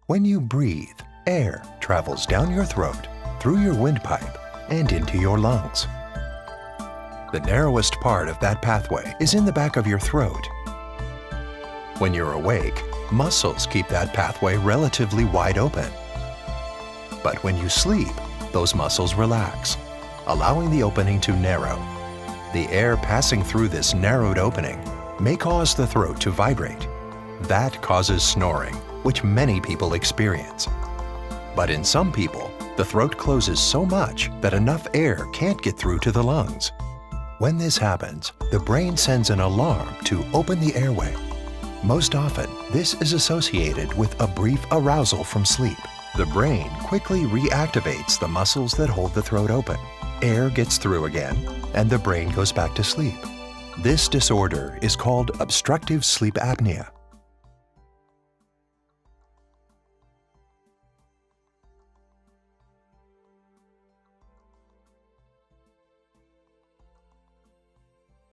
When you breathe, air travels down your throat, through your windpipe, and into your lungs. The narrowest part of that pathway is in the back of your throat. When you're awake, muscles keep that pathway relatively wide open. But when you sleep, those muscles relax, allowing the opening to narrow. The air passing through this narrowed opening may cause the throat to vibrate. That causes snoring, which many people experience. But in some people, the throat closes so much that enough air can't get through to the lungs. When this happens, the brain sends an alarm to open the airway. Most often, this is associated with a brief arousal from sleep. The brain quickly reactivates the muscles that hold the throat open. Air gets through again, and the brain goes back to sleep. This disorder is called obstructive sleep apnea.